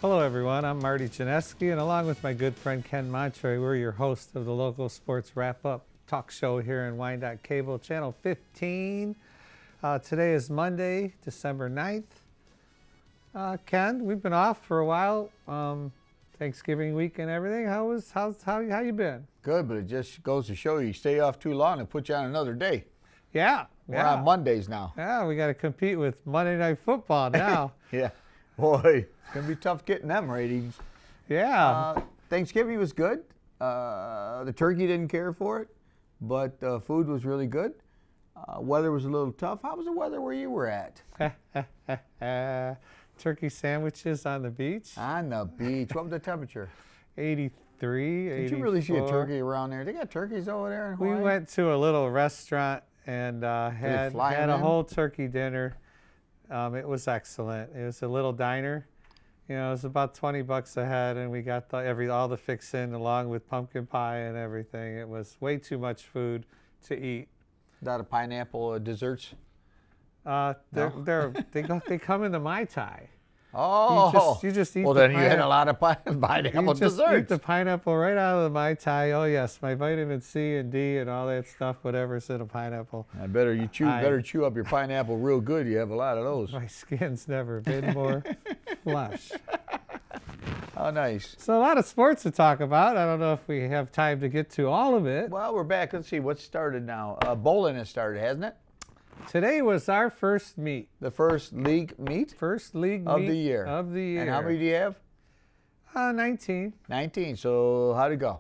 Hello everyone, I'm Marty Janeski, and along with my good friend Ken Montroy, we're your host of the local sports wrap-up talk show here in Wyandotte Cable, Channel 15. Today is Monday, December 9th. Ken, we've been off for a while, Thanksgiving week and everything. How you been? Good, but it just goes to show you stay off too long and put you on another day. Yeah. We're on Mondays now. Yeah, we got to compete with Monday Night Football now. Yeah. Boy, it's going to be tough getting them ratings. Yeah. Thanksgiving was good. The turkey didn't care for it, but food was really good. Weather was a little tough. How was the weather where you were at? Turkey sandwiches on the beach. On the beach. What was the temperature? 83, 84. Did you really see a turkey around there? They got turkeys over there in Hawaii? We went to a little restaurant and had a whole turkey dinner. It was excellent. It was a little diner. You know, it was about $20 a head, and we got all the fixin' along with pumpkin pie and everything. It was way too much food to eat. Not a pineapple desserts? No? They come in the Mai Tai. Oh, you just eat. Well, then you had a lot of pineapple desserts. desserts. Eat the pineapple right out of the Mai Tai. Oh yes, my vitamin C and D and all that stuff, whatever's in a pineapple. Better chew up your pineapple real good. You have a lot of those. My skin's never been more flush. Oh, nice. So a lot of sports to talk about. I don't know if we have time to get to all of it. Well, we're back. Let's see what's started now. Bowling has started, hasn't it? Today was our first meet. The first league meet? First league of meet the year. Of the year. And how many do you have? 19. 19. So how'd it go?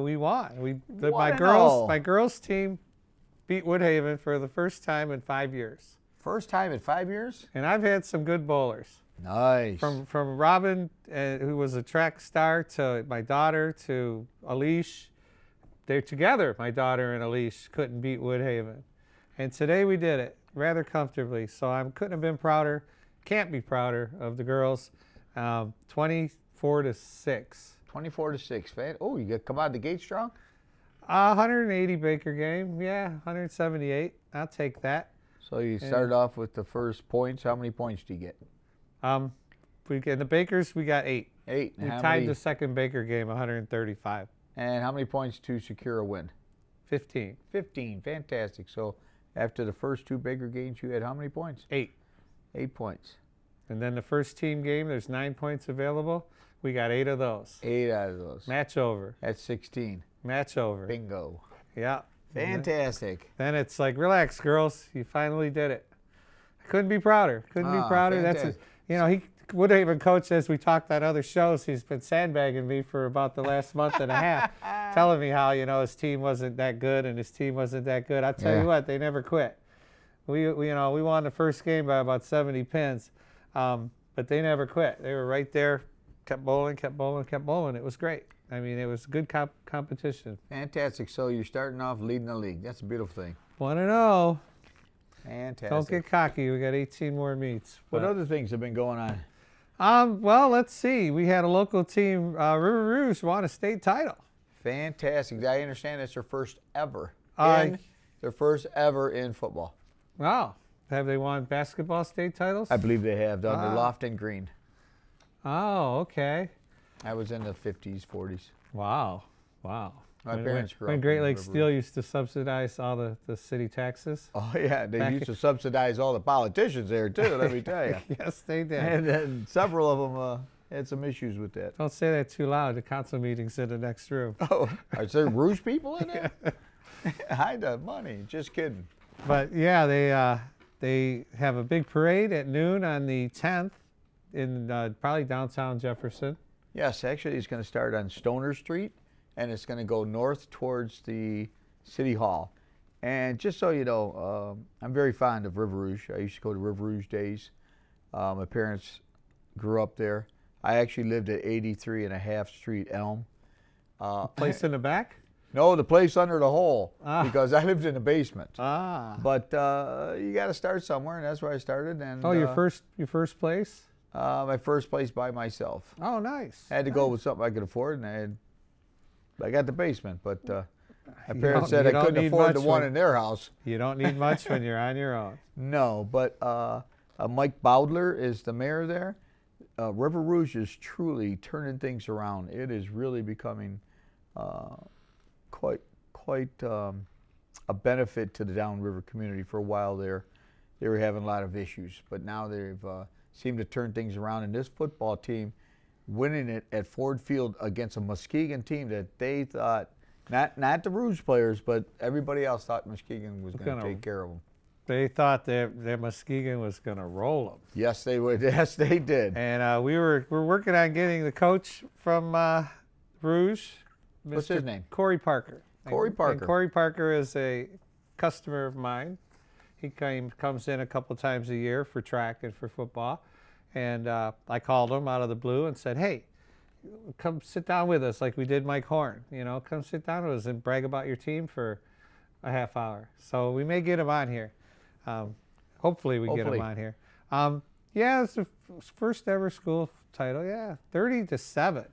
We won. My girls team beat Woodhaven for the first time in 5 years. First time in 5 years? And I've had some good bowlers. Nice. From Robin, who was a track star, to my daughter, to Alish. They're together, my daughter and Alish, couldn't beat Woodhaven. And today we did it rather comfortably. So I couldn't have been prouder, can't be prouder of the girls. 24-6. 24-6, man. Oh, you come out of the gate strong? 180 Baker game. Yeah, 178. I'll take that. So you started off with the first points. How many points do you get? In the Bakers, we got 8. 8. We tied the second Baker game, 135. And how many points to secure a win? 15. 15. Fantastic. So after the first 2 Baker games, you had how many points? 8. 8 points. And then the first team game, there's 9 points available. We got 8 of those. 8 out of those. Match over. That's 16. Match over. Bingo. Yeah. Fantastic. Then it's like, relax, girls. You finally did it. I couldn't be prouder. Couldn't be prouder. Fantastic. He Woodhaven coach, as we talked on other shows, he's been sandbagging me for about the last month and a half, telling me how, his team wasn't that good and his team wasn't that good. I tell you what, they never quit. We won the first game by about 70 pins, but they never quit. They were right there, kept bowling. It was great. I mean, it was good competition. Fantastic. So you're starting off leading the league. That's a beautiful thing. 1-0. Fantastic. Don't get cocky. We got 18 more meets. What other things have been going on? Well, let's see. We had a local team, River Rouge, won a state title. Fantastic. I understand that's their first ever. Their first ever in football. Wow. Have they won basketball state titles? I believe they have, done the Lofton Green. Oh, okay. I was in the 50s, 40s. Wow. My parents grew up when Great in Lakes River Steel used to subsidize all the city taxes. Oh, yeah. They used to subsidize all the politicians there, too, let me tell you. Yes, they did. And then several of them had some issues with that. Don't say that too loud. The council meeting's in the next room. Oh, are there Rouge people in there? Hide the money. Just kidding. But, yeah, they have a big parade at noon on the 10th in probably downtown Jefferson. Yes, actually, it's going to start on Stoner Street, and it's going to go north towards the City Hall. And just so you know, I'm very fond of River Rouge. I used to go to River Rouge days. My parents grew up there. I actually lived at 83.5 Street Elm. Place in the back? No, the place under the hole, because I lived in the basement. But you got to start somewhere, and that's where I started. And your first place? My first place by myself. Oh, nice. I had to go with something I could afford, and I got the basement, but my parents said I couldn't afford the one in their house. You don't need much when you're on your own. No, but Mike Bowdler is the mayor there. River Rouge is truly turning things around. It is really becoming quite a benefit to the Downriver community. For a while there, they were having a lot of issues, but now they've seemed to turn things around. And this football team winning it at Ford Field against a Muskegon team that they thought, not the Rouge players, but everybody else thought Muskegon was going to take care of them. They thought that Muskegon was going to roll them. Yes, they would. Yes, they did. And we're working on getting the coach from Rouge. What's his name? Corey Parker. Corey Parker. And Corey Parker is a customer of mine. He comes in a couple times a year for track and for football. And I called him out of the blue and said, hey, come sit down with us like we did Mike Horn. You know, come sit down with us and brag about your team for a half hour. So we may get him on here. Hopefully we get him on here. Yeah, it's the first ever school title. Yeah, 30-7.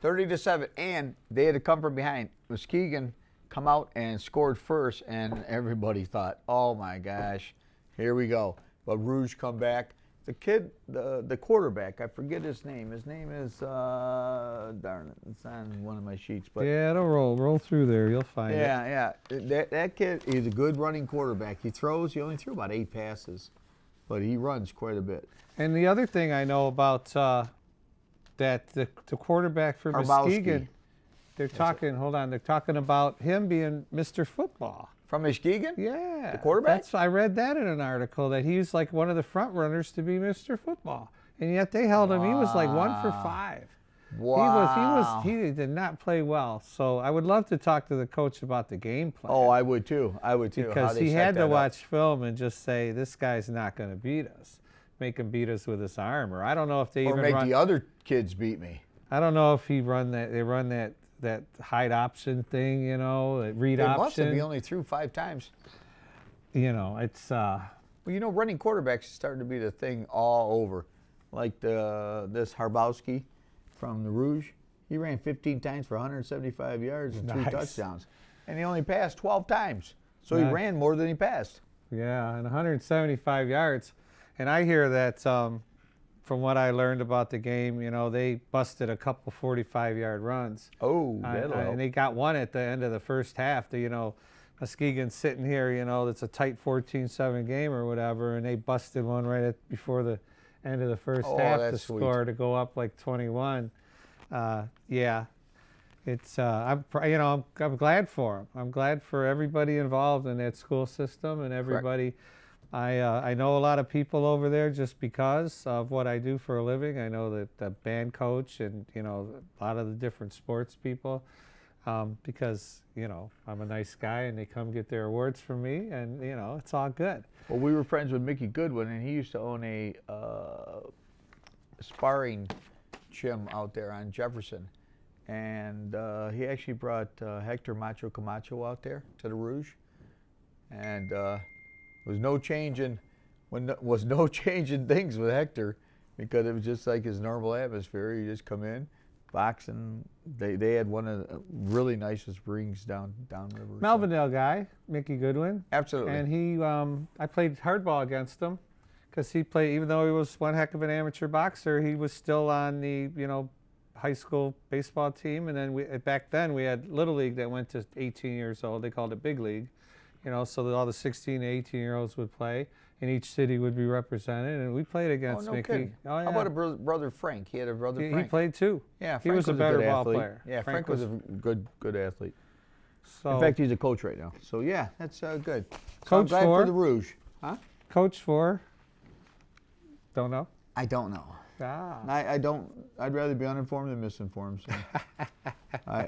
30-7, and they had to come from behind. Muskegon come out and scored first, and everybody thought, oh my gosh, here we go. But Rouge come back. The kid, the quarterback, I forget his name. His name is, darn it, it's on one of my sheets. But yeah, it'll roll through there. You'll find it. Yeah. That kid is a good running quarterback. He only threw about 8 passes, but he runs quite a bit. And the other thing I know about that the quarterback for Muskegon, they're talking about him being Mr. Football. From Muskegon? Yeah. The quarterback? I read that in an article, that he's like one of the front runners to be Mr. Football. And yet they held him. He was like 1 for 5. Wow. He did not play well. So I would love to talk to the coach about the game plan. Oh, I would too. Because he had to watch film and just say, this guy's not going to beat us. Make him beat us with his arm. Or I don't know if they make the other kids beat me. I don't know if they run that hide option thing, you know, that read option. They must have. He only threw 5 times. You know, it's... Well, you know, running quarterbacks is starting to be the thing all over. Like this Harbowski from the Rouge. He ran 15 times for 175 yards and 3 touchdowns. And he only passed 12 times. So he ran more than he passed. Yeah, and 175 yards. And I hear that... from what I learned about the game, you know, they busted a couple 45-yard runs. Oh, and they got one at the end of the first half. You know, Muskegon's sitting here, you know, it's a tight 14-7 game or whatever, and they busted one right before the end of the first half to score to go up like 21. Yeah, it's I'm glad for them. I'm glad for everybody involved in that school system and everybody. Correct. I know a lot of people over there just because of what I do for a living. I know that the band coach and, you know, a lot of the different sports people because, you know, I'm a nice guy and they come get their awards from me and, you know, it's all good. Well, we were friends with Mickey Goodwin, and he used to own a sparring gym out there on Jefferson. And he actually brought Hector Macho Camacho out there to the Rouge. And... was no change in things with Hector, because it was just like his normal atmosphere. You just come in, boxing. They had one of the really nicest rings downriver. Melvindale guy, Mickey Goodwin. Absolutely. And he, I played hardball against him, because he played, even though he was one heck of an amateur boxer, he was still on the, you know, high school baseball team. And then back then we had Little League that went to 18 years old. They called it Big League. You know, so that all the 16 to 18-year-olds would play, and each city would be represented, and we played against Mickey. Kidding. Oh, yeah. How about a brother Frank? He had a brother Frank. He played too. Yeah, Frank he was a better ball player. Yeah, Frank was a good athlete. So, in fact, he's a coach right now. So yeah, that's good. So I'm glad for the Rouge. Huh? Coach for? Don't know. I don't know. Ah. I don't. I'd rather be uninformed than misinformed. So.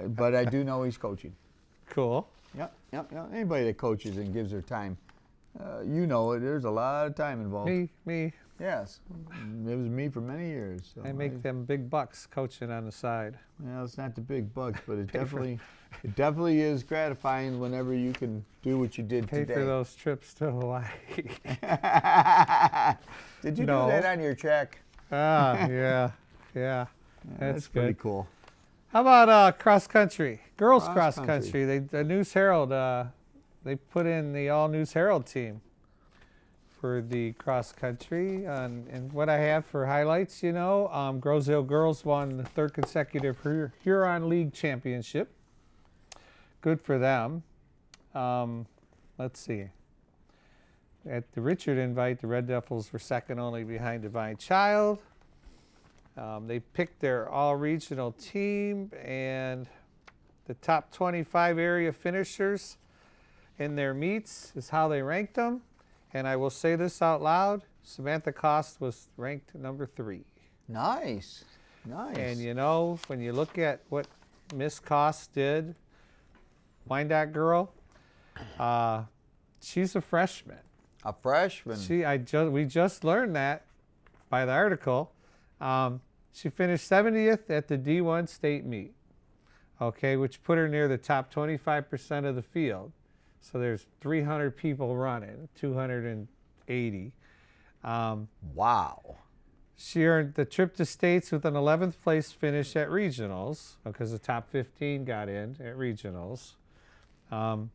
But I do know he's coaching. Cool. Yep. Anybody that coaches and gives their time, you know, there's a lot of time involved. Me. Yes. It was me for many years. So I make them big bucks coaching on the side. Well, it's not the big bucks, but it definitely is gratifying whenever you can do what you did today. Pay for those trips to Hawaii. Did you do that on your check? Yeah. That's good. Pretty cool. How about cross country? Girls cross country. The News Herald, they put in the all News Herald team for the cross country. And what I have for highlights, Grosville girls won the 3rd consecutive Huron League championship. Good for them. Let's see. At the Richard Invite, the Red Devils were second only behind Divine Child. They picked their all-regional team, and the top 25 area finishers in their meets is how they ranked them. And I will say this out loud, Samantha Cost was ranked number 3. Nice. Nice. And when you look at what Miss Cost did, Wyandotte girl, she's a freshman. A freshman. We just learned that by the article. She finished 70th at the D1 state meet, okay, which put her near the top 25% of the field. So there's 300 people running, 280. Wow. She earned the trip to states with an 11th place finish at regionals, because the top 15 got in at regionals. And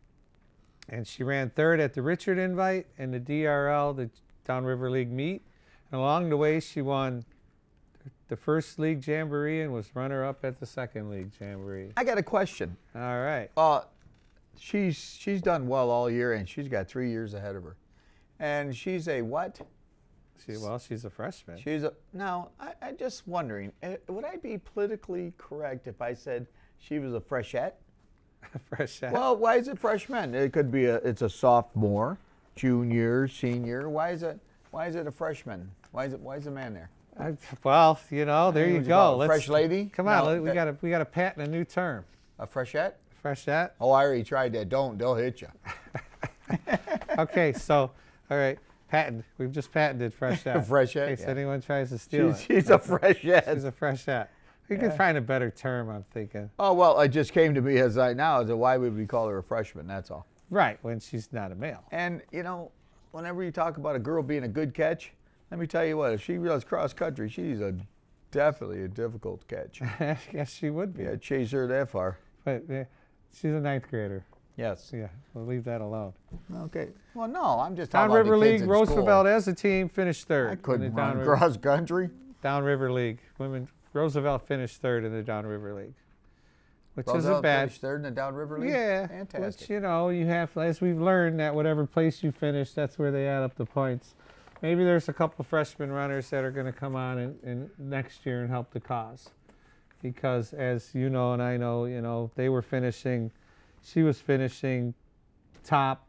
she ran 3rd at the Richard Invite and the DRL, the Downriver League meet. And along the way, she won the 1st league jamboree and was runner-up at the 2nd league jamboree. I got a question. All right. She's done well all year, and she's got 3 years ahead of her. And she's a what? She's a freshman. Now, I'm just wondering, would I be politically correct if I said she was a freshette? Freshette. Well, why is it freshman? It could be it's a sophomore, junior, senior. Why is it a freshman? Why is a man there? There you go. Fresh lady? Come on, we got to patent a new term. A freshette? Freshette. Oh, I already tried that. They'll hit you. Okay, so all right, patent. We've just patented freshette. Freshette. In case anyone tries to steal it. She's a freshette. She's a freshette. We could find a better term, I'm thinking. Oh, well, it just came to me why would we call her a freshman? That's all. Right, when she's not a male. And, whenever you talk about a girl being a good catch, let me tell you what, if she does cross country, she's definitely a difficult catch. Yes, she would be. Yeah, chase her that far. But she's a 9th grader. Yes. Yeah, we'll leave that alone. Okay. Well, no, I'm just talking about Downriver the kids League, in school. Roosevelt as a team finished 3rd. I couldn't run cross country. Downriver League. Roosevelt finished 3rd in the Downriver League, which Roosevelt isn't bad. Finished 3rd in the Downriver League? Yeah. Fantastic. Which, you have, as we've learned, that whatever place you finish, that's where they add up the points. Maybe there's a couple freshman runners that are going to come on in next year and help the cause. Because as you know and I know, they were finishing, she was finishing top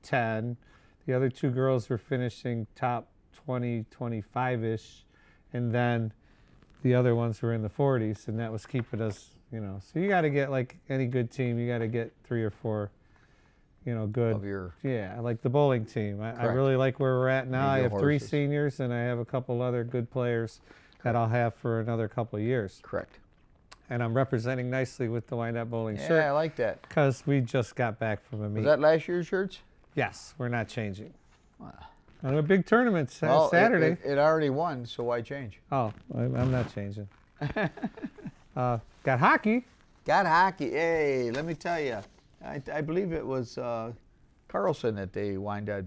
10. The other 2 girls were finishing top 20, 25-ish. And then the other ones were in the 40s, and that was keeping us, So you got to get, like any good team, you got to get 3 or 4, good. Yeah, like the bowling team. I really like where we're at now. I have 3 seniors, and I have a couple other good players that I'll have for another couple of years. Correct. And I'm representing nicely with the Wyandotte Bowling shirt. Yeah, I like that. Because we just got back from a meet. Was that last year's shirts? Yes, we're not changing. Wow. And a big tournament Saturday. It already won, so why change? Oh, I'm not changing. Got hockey. Got hockey. Hey, let me tell you, I believe it was Carlson that they Wyandotte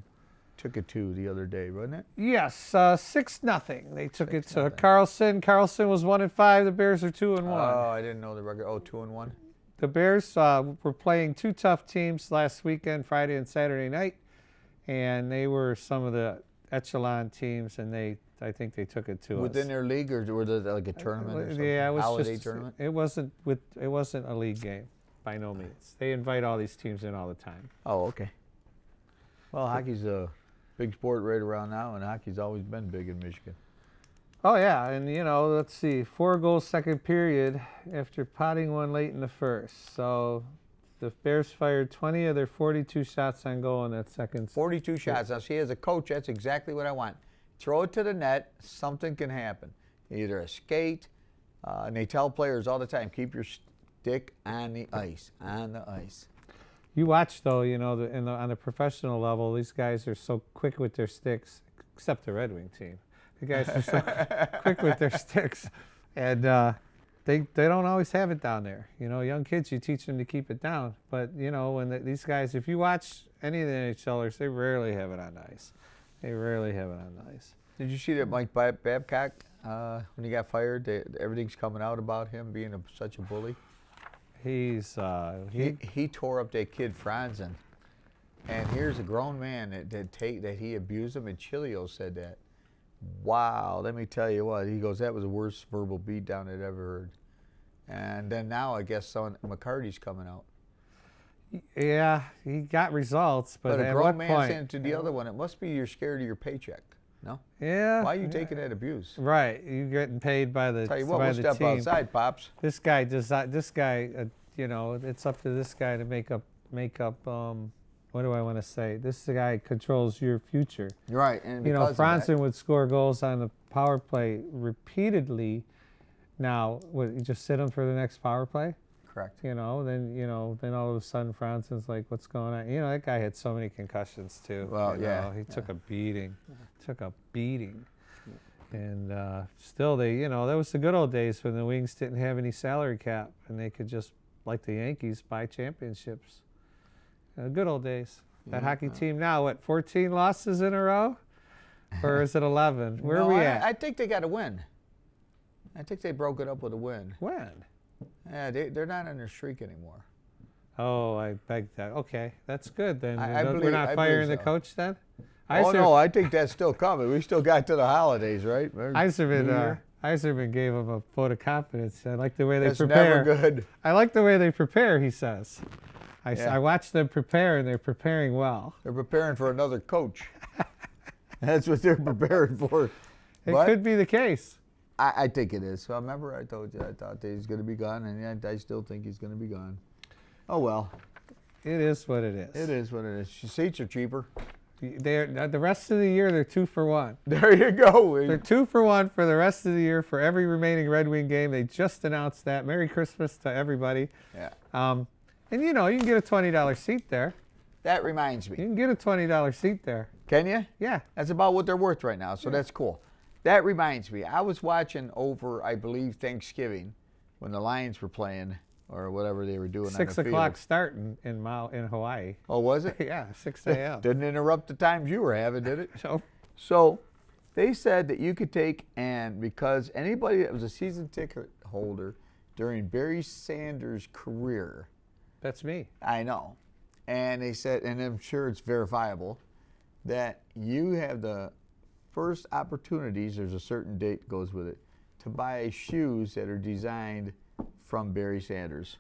took it to the other day, wasn't it? Yes, 6-0. They took it to Carlson. Carlson was 1-5. The Bears are 2-1. Oh, I didn't know the record. Oh, 2-1. The Bears were playing 2 tough teams last weekend, Friday and Saturday night, and they were some of the echelon teams, and I think they took it to us. Within their league, or were they like a tournament or something? Yeah, it was holiday tournament? It wasn't a league game, by no means. They invite all these teams in all the time. Oh, okay. Well, hockey's a big sport right around now, and hockey's always been big in Michigan. Oh, yeah, and, let's see, 4 goals second period after potting one late in the first. So the Bears fired 20 of their 42 shots on goal in that second. 42 shots. Now, see, as a coach, that's exactly what I want. Throw it to the net, something can happen. Either a skate, and they tell players all the time, keep your stick on the ice, You watch, though, on the professional level, these guys are so quick with their sticks, except the Red Wing team. The guys are so quick with their sticks, and they don't always have it down there. Young kids, you teach them to keep it down. But, when these guys, if you watch any of the NHLers, they rarely have it on the ice. They rarely have it on the ice. Did you see that Mike Babcock, when he got fired, everything's coming out about him being such a bully? He's He tore up that kid Franzen, and here's a grown man that he abused him, and Chilio said that. Wow, let me tell you what, he goes, that was the worst verbal beatdown I'd ever heard. And then now I guess McCarty's coming out. Yeah, he got results, but a at grown what man point? saying to the other one, it must be you're scared of your paycheck. No? Yeah. Why are you taking that abuse? Right, you're getting paid by the Tell you what, by we'll the step team. outside, Pops. This guy does not. This guy, you know, it's up to this guy to make up. What do I want to say? This guy controls your future. Right, and You know, because Franzen would score goals on the power play repeatedly. Now, you just sit him for the next power play? correct. Then all of a sudden Franzen's like, what's going on? You know, that guy had so many concussions too. Well, yeah. He took a beating. Took a beating. And still, that was the good old days when the Wings didn't have any salary cap and they could just, like the Yankees, buy championships. Good old days. That hockey team now, what, 14 losses in a row? Or is it 11? Where are we at? I think they got a win. I think they broke it up with a win. When? Yeah, they're not on their streak anymore. Oh, I beg that. Okay, that's good then. I We're believe- not I firing believe the so. coach then? No, I think that's still coming. We still got to the holidays, right? Eiserman gave him a vote of confidence. I like the way they That's prepare. never good. I like the way they prepare, he says. I watched them prepare, and they're preparing well. They're preparing for another coach. That's what they're preparing for. It But could be the case. I think it is. So remember I told you I thought that he's going to be gone, and I still think he's going to be gone. Oh, well. It is what it is. It is what it is. Seats are cheaper. The rest of the year, they're 2 for 1. There you go. They're 2 for 1 for the rest of the year for every remaining Red Wing game. They just announced that. Merry Christmas to everybody. Yeah. And you can get a $20 seat there. That reminds me. You can get a $20 seat there. Can you? Yeah. That's about what they're worth right now, so that's cool. That reminds me. I was watching over, I believe, Thanksgiving when the Lions were playing or whatever they were doing 6 on the o'clock field. start in Hawaii. Oh, was it? Yeah, 6 a.m. Didn't interrupt the times you were having, did it? So, So they said that you could take, and because anybody that was a season ticket holder during Barry Sanders' career, that's me. I know, and they said, and I'm sure it's verifiable, that you have the first opportunities, there's a certain date goes with it, to buy shoes that are designed from Barry Sanders,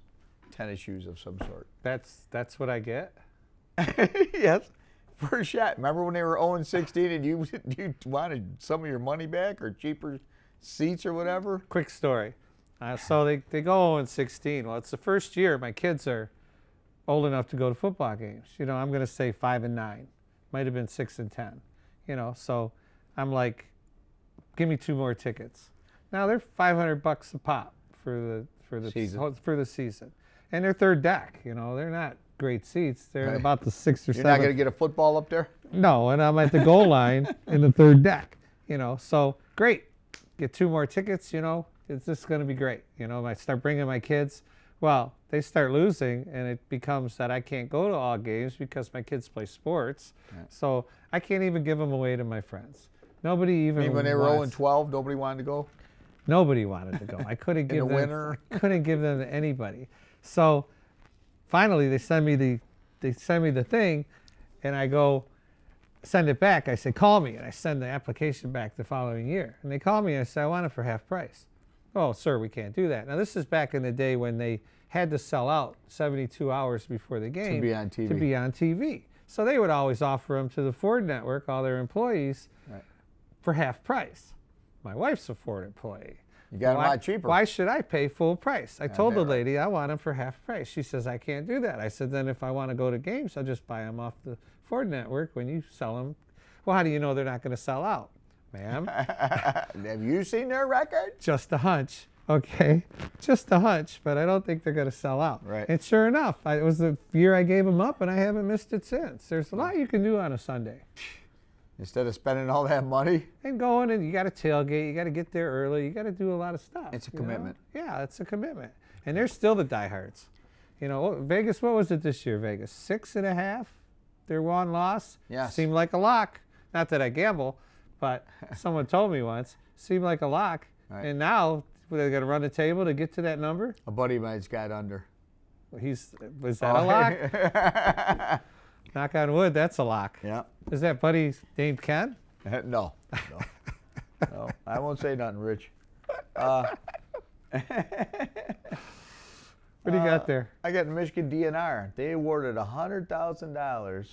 tennis shoes of some sort. That's what I get? Yes. First shot. Remember when they were 0-16 and you wanted some of your money back or cheaper seats or whatever? Quick story. So they go 0-16. Well, it's the first year my kids are old enough to go to football games. I'm going to say 5 and 9. Might have been 6 and 10. So I'm like, give me 2 more tickets. Now they're $500 a pop for the season. And they're third deck. They're not great seats. They're in about the 6th or 7th. You're not going to get a football up there? No, and I'm at the goal line in the third deck. So great. Get 2 more tickets. It's just going to be great. I start bringing my kids. Well, they start losing, and it becomes that I can't go to all games because my kids play sports. Yeah. So I can't even give them away to my friends. Nobody even. I mean, when they were 0-12, nobody wanted to go? Nobody wanted to go. I couldn't give in the them. winter? I couldn't give them to anybody. So finally, they send me the thing, and I go send it back. I say, call me, and I send the application back the following year. And they call me, and I say, I want it for half price. Oh, sir, we can't do that. Now, this is back in the day when they had to sell out 72 hours before the game to be on TV. To be on TV. So they would always offer them to the Ford network, all their employees, for half price. My wife's a Ford employee. You got them a lot cheaper. Why should I pay full price? I told the lady I want them for half price. She says, I can't do that. I said, then if I want to go to games, I'll just buy them off the Ford network when you sell them. Well, how do you know they're not going to sell out? Ma'am? Have you seen their record? Just a hunch. Okay, just a hunch, but I don't think they're going to sell out. Right. And sure enough, it was the year I gave them up, and I haven't missed it since. There's a lot you can do on a Sunday. Instead of spending all that money? And going, and you got to tailgate, you got to get there early, you got to do a lot of stuff. It's a commitment. Yeah, it's a commitment. And they're still the diehards. Vegas, what was it this year, Vegas? 6.5? Their one loss? Yes. Seemed like a lock. Not that I gamble, but someone told me once. Seemed like a lock. Right. And now, they're going to run the table to get to that number? A buddy of mine's got under. Was that a lock? Knock on wood, that's a lock. Yeah. Is that buddy named Ken? No. No, I won't say nothing, Rich. What do you got there? I got the Michigan DNR. They awarded $100,000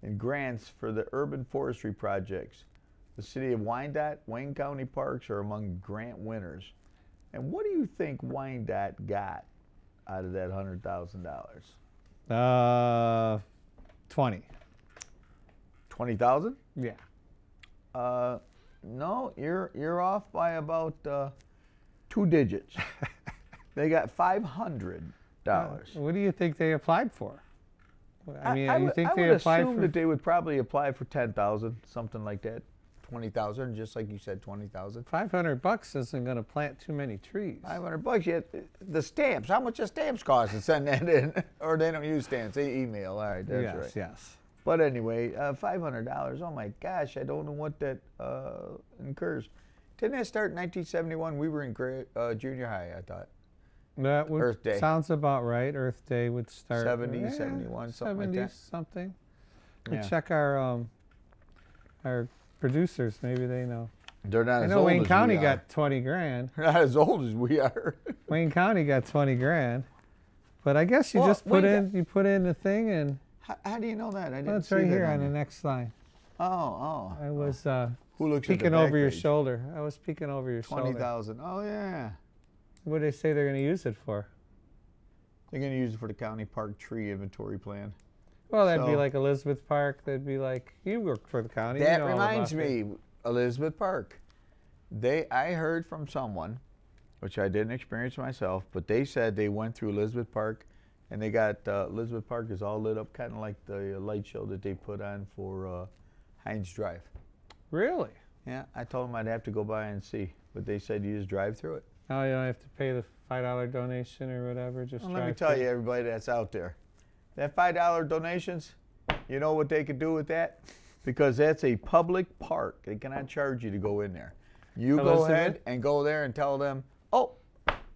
in grants for the urban forestry projects. The city of Wyandotte, Wayne County Parks are among grant winners. And what do you think Wyandotte got out of that $100,000? 20. 20,000? Yeah. No, you're off by about 2 digits. They got $500. What do you think they applied for? I mean, you think I they would applied assume for? that they would probably apply for 10,000, something like that. 20,000, just like you said, 20,000. $500 isn't going to plant too many trees. $500. Yet the stamps. How much does stamps cost to send that in? Or they don't use stamps. They email. All right, that's right. Yes. But anyway, $500. Oh my gosh, I don't know what that incurs. Didn't that start in 1971? We were in junior high, I thought. That would, Earth Day. Sounds about right. Earth Day would start 70, 71, something like that. Something. We'll Yeah. check our producers. Maybe they know. They're not I as know old Wayne as County we are. got 20 grand. They're not as old as we are. Wayne County got 20 grand. But I guess you Well, just put in the thing and How do you know that? I didn't well, it's see right that here on on the there. next line. Oh. I was Who looks at the peeking back over your page? shoulder. I was peeking over your shoulder. 20,000. Oh yeah. What do they say they're going to use it for? They're going to use it for the county park tree inventory plan. Well, that'd be So- like Elizabeth Park. That'd be like, you work for the county. you That know all reminds about it. me, Elizabeth Park. I heard from someone, which I didn't experience myself, but they said they went through Elizabeth Park, and they got Elizabeth Park is all lit up, kind of like the light show that they put on for Heinz Drive. Really? Yeah, I told them I'd have to go by and see, but they said you just drive through it. Oh, you don't have to pay the $5 donation or whatever. Just Well, let me drive tell through. you, everybody that's out there, that $5 donations, you know what they could do with that? Because that's a public park. They cannot charge you to go in there. You go Elizabeth? ahead and go there and tell them, oh,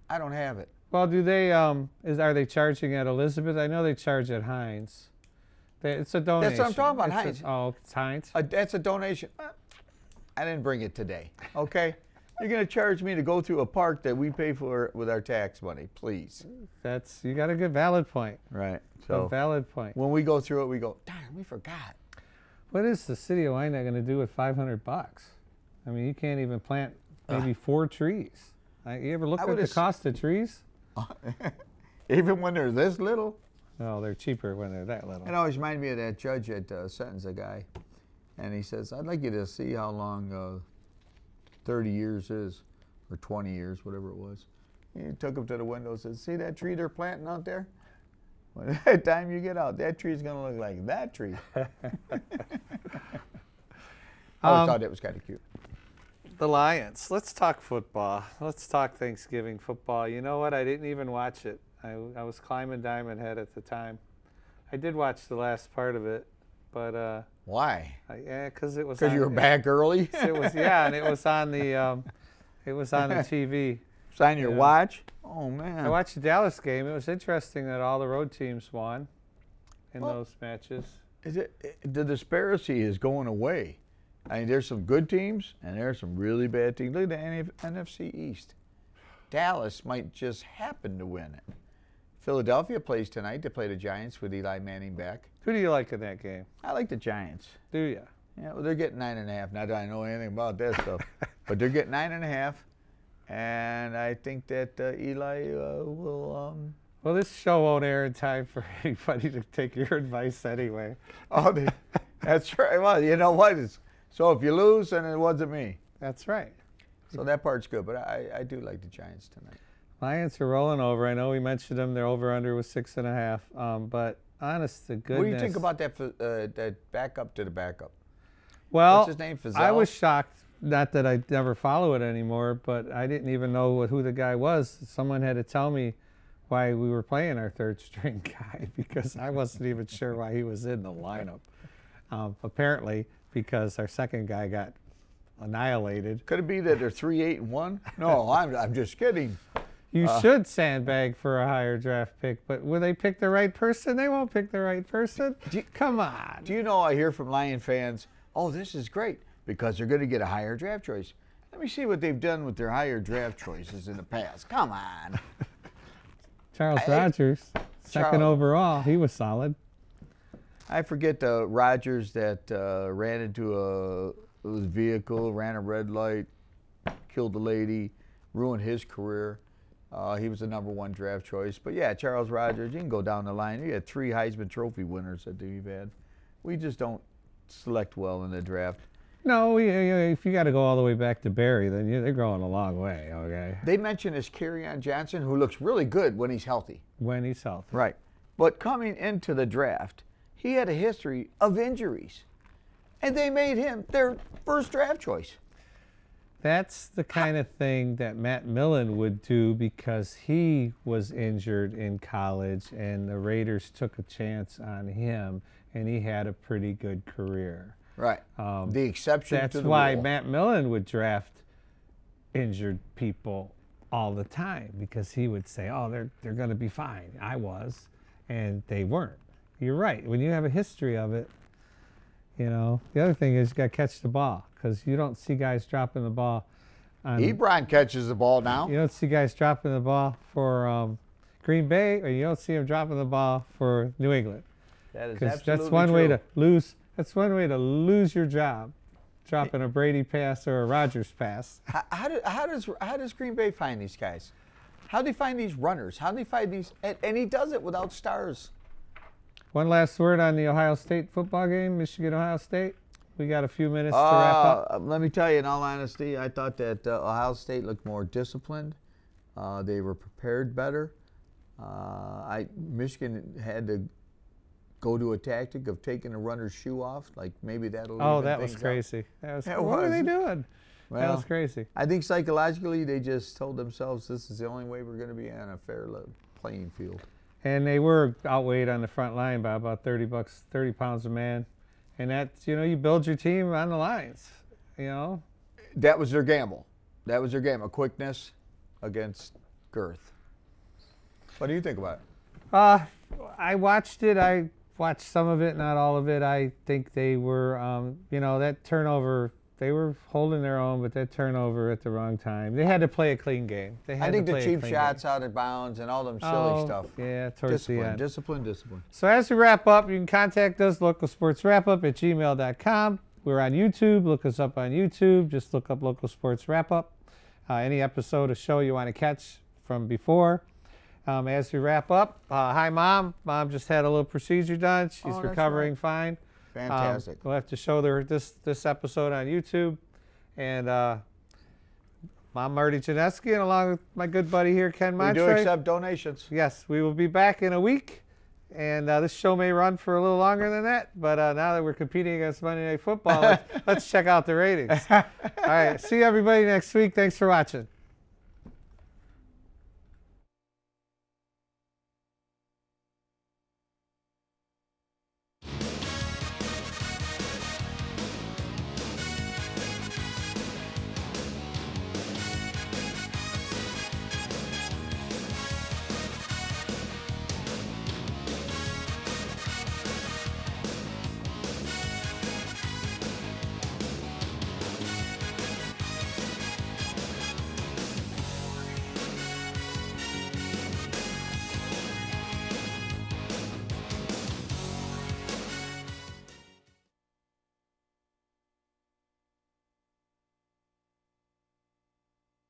I don't have it. Well, do they? Are they charging at Elizabeth? I know they charge at Heinz. It's a donation. That's what I'm talking about, It's Heinz. It's Heinz. That's a donation. I didn't bring it today, okay? You're going to charge me to go through a park that we pay for with our tax money, please. You got a good valid point. Right. A So valid point. when we go through it, we go, darn, we forgot. What is the city of Wyandotte going to do with $500? I mean, you can't even plant maybe 4 trees. You ever look I at would the ass- cost of trees? Even when they're this little. No, they're cheaper when they're that little. It always reminds me of that judge that sentenced a guy. And he says, I'd like you to see how long 30 years is, or 20 years, whatever it was. He took him to the window and said, see that tree they're planting out there? By the time you get out, that tree's going to look like that tree. I always thought that was kind of cute. The Lions. Let's talk football. Let's talk Thanksgiving football. You know what? I didn't even watch it. I was climbing Diamond Head at the time. I did watch the last part of it, but Why? yeah, because it was. Because you were back early? It was and it was on the TV. Sign your Yeah. watch? Oh, man. I watched the Dallas game. It was interesting that all the road teams won in Well, those matches. The disparity is going away. I mean, there's some good teams, and there's some really bad teams. Look at the NFC East. Dallas might just happen to win it. Philadelphia plays tonight. They play the Giants with Eli Manning back. Who do you like in that game? I like the Giants. Do you? Yeah, well, they're getting 9.5. Not that I know anything about that stuff, but they're getting 9.5, and I think that Eli will. Well, this show won't air in time for anybody to take your advice anyway. That's right. Well, you know what? So if you lose, then it wasn't me. That's right. So that part's good, but I do like the Giants tonight. Lions are rolling over. I know we mentioned them. Their over/under was 6.5. But honest to goodness. What do you think about that backup to the backup? Well, What's his name? Fazell? I was shocked. Not that I never follow it anymore, but I didn't even know who the guy was. Someone had to tell me why we were playing our third string guy because I wasn't even sure why he was in the lineup. Apparently, because our second guy got annihilated. Could it be that they're 3-8-1? No, I'm just kidding. You should sandbag for a higher draft pick, but will they pick the right person? They won't pick the right person. Come on. Do you know, I hear from Lion fans, oh, this is great because they're going to get a higher draft choice. Let me see what they've done with their higher draft choices in the past. Come on. Charles Rogers, second Charles. overall, he was solid. I forget the Rogers that ran into his vehicle, ran a red light, killed a lady, ruined his career. He was the #1 draft choice. But yeah, Charles Rogers, you can go down the line. You had 3 Heisman Trophy winners that we've had. We just don't select well in the draft. No, if you got to go all the way back to Barry, then they're going a long way, okay? They mentioned this Kerryon Johnson, who looks really good when he's healthy. When he's healthy. Right. But coming into the draft, he had a history of injuries. And they made him their first draft choice. That's the kind of thing that Matt Millen would do because he was injured in college and the Raiders took a chance on him and he had a pretty good career. Right. The exception to the That's why rule. Matt Millen would draft injured people all the time because he would say, oh, they're going to be fine. I was, and they weren't. You're right. When you have a history of it, you know, the other thing is you got to catch the ball because you don't see guys dropping the ball. Ebron catches the ball now. You don't see guys dropping the ball for Green Bay, or you don't see them dropping the ball for New England. That is Because absolutely that's one true. way to lose. That's one way to lose your job, dropping a Brady pass or a Rodgers pass. How does Green Bay find these guys? How do they find these runners? How do they find these? And he does it without stars. One last word on the Ohio State football game, Michigan-Ohio State. We got a few minutes to wrap up. Let me tell you, in all honesty, I thought that Ohio State looked more disciplined. They were prepared better. Michigan had to go to a tactic of taking the runner's shoe off, like maybe that'll. Oh, even that was things up. Crazy. What That were was. they doing? That Well, was crazy. I think psychologically they just told themselves this is the only way we're going to be on a fair playing field. And they were outweighed on the front line by about 30 pounds a man. And that's, you build your team on the lines, That was their gamble. That was their game, a quickness against girth. What do you think about it? I watched it. I watched some of it, not all of it. I think they were, that turnover, they were holding their own, but that turnover at the wrong time. They had to play a clean game. I think the cheap shots out of bounds and all them silly stuff. Yeah, towards the end. Discipline. So as we wrap up, you can contact us, localsportswrapup@gmail.com. We're on YouTube. Look us up on YouTube. Just look up Local Sports Wrap Up. Any episode or show you want to catch from before. As we wrap up, hi, Mom. Mom just had a little procedure done. She's that's recovering right. fine. Fantastic. We'll have to show her this episode on YouTube. And Mom Marty Janeski, and along with my good buddy here, Ken We Montroy. do accept donations. Yes, we will be back in a week. And this show may run for a little longer than that. But now that we're competing against Monday Night Football, let's check out the ratings. All right, see everybody next week. Thanks for watching.